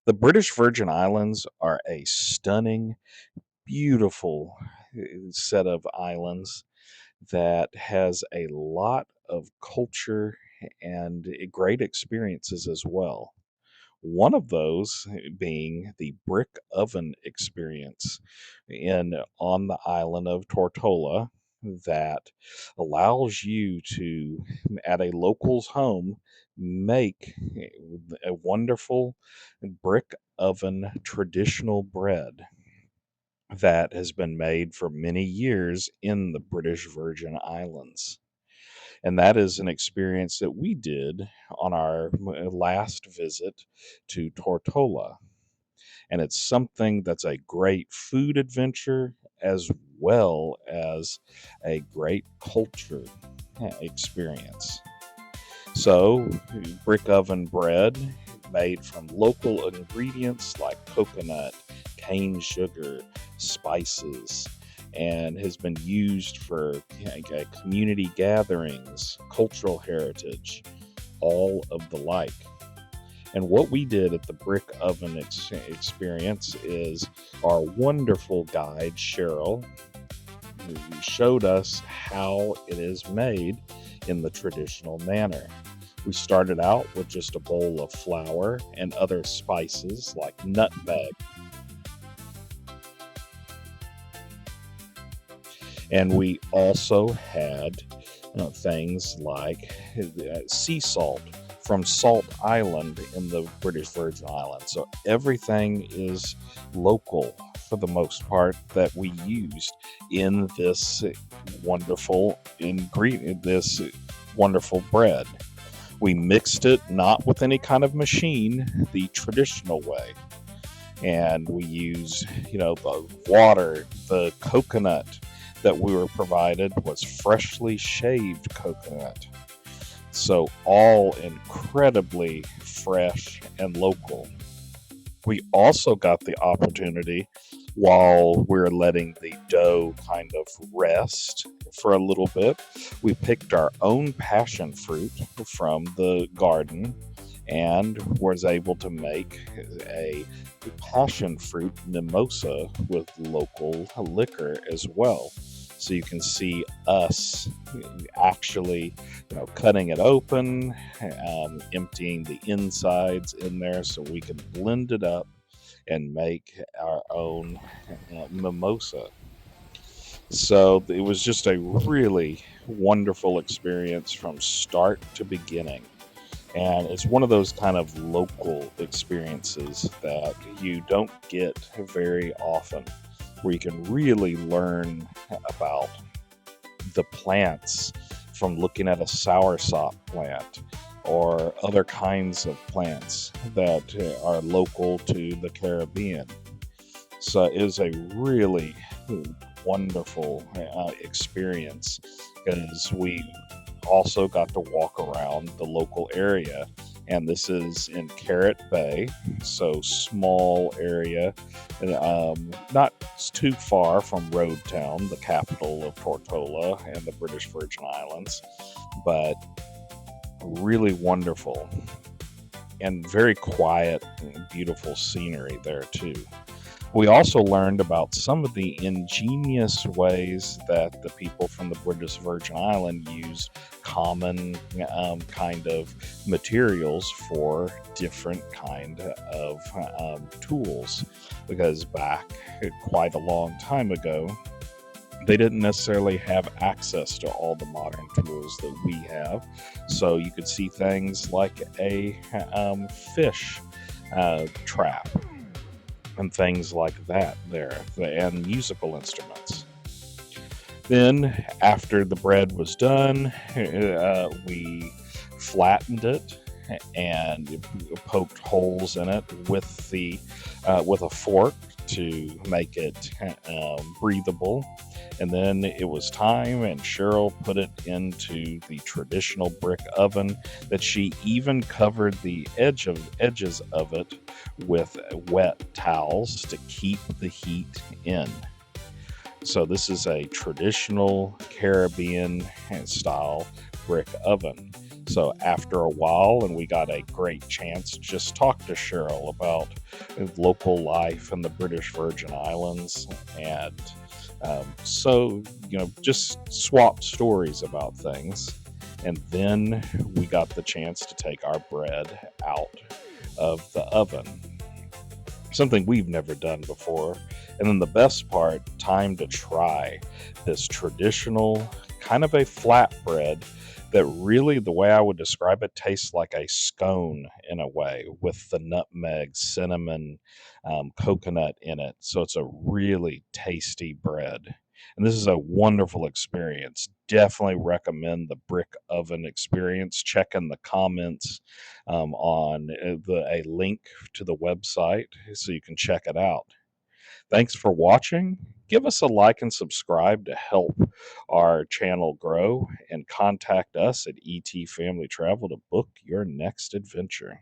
The British Virgin Islands are a stunning, beautiful set of islands that has a lot of culture and great experiences as well. One of those being the brick oven experience in on the island of Tortola that allows you to, at a local's home, make a wonderful brick oven traditional bread that has been made for many years in the British Virgin Islands. And that is an experience that we did on our last visit to Tortola. And it's something that's a great food adventure as well as a great culture experience. So, brick oven bread made from local ingredients like coconut, cane sugar, spices, and has been used for community gatherings, cultural heritage, all of the like. And what we did at the brick oven experience is our wonderful guide, Sheryl, who showed us how it is made in the traditional manner. We started out with just a bowl of flour and other spices like nutmeg. And we also had things like sea salt from Salt Island in the British Virgin Islands. So everything is local for the most part that we used in this wonderful ingredient, this wonderful bread. We mixed it not with any kind of machine, the traditional way. And we used, the water, the coconut that we were provided was freshly shaved coconut. So all incredibly fresh and local. We also got the opportunity, while we're letting the dough kind of rest for a little bit, we picked our own passion fruit from the garden and was able to make a passion fruit mimosa with local liquor as well. So you can see us actually, cutting it open, emptying the insides in there so we can blend it up and make our own mimosa. So it was just a really wonderful experience from start to beginning. And it's one of those kind of local experiences that you don't get very often, where you can really learn about the plants from looking at a soursop plant or other kinds of plants that are local to the Caribbean. So it was a really wonderful experience because we also got to walk around the local area. And this is in Carrot Bay, so small area, not too far from Road Town, the capital of Tortola and the British Virgin Islands, but really wonderful and very quiet and beautiful scenery there too. We also learned about some of the ingenious ways that the people from the British Virgin Island used common kind of materials for different kind of tools, because back quite a long time ago, they didn't necessarily have access to all the modern tools that we have. So you could see things like a fish trap and things like that there, and musical instruments. Then, after the bread was done, we flattened it and poked holes in it with a fork to make it breathable. And then it was time, and Sheryl put it into the traditional brick oven that she even covered the edges of it with wet towels to keep the heat in. So this is a traditional Caribbean style brick oven. So after a while, and we got a great chance to just talk to Sheryl about local life in the British Virgin Islands, and so just swap stories about things. And then we got the chance to take our bread out of the oven, something we've never done before. And then the best part, time to try this traditional kind of a flatbread that really, the way I would describe it, tastes like a scone in a way, with the nutmeg, cinnamon, coconut in it. So it's a really tasty bread. And this is a wonderful experience. Definitely recommend the brick oven experience. Check in the comments on a link to the website so you can check it out. Thanks for watching. Give us a like and subscribe to help our channel grow, and contact us at ET Family Travel to book your next adventure.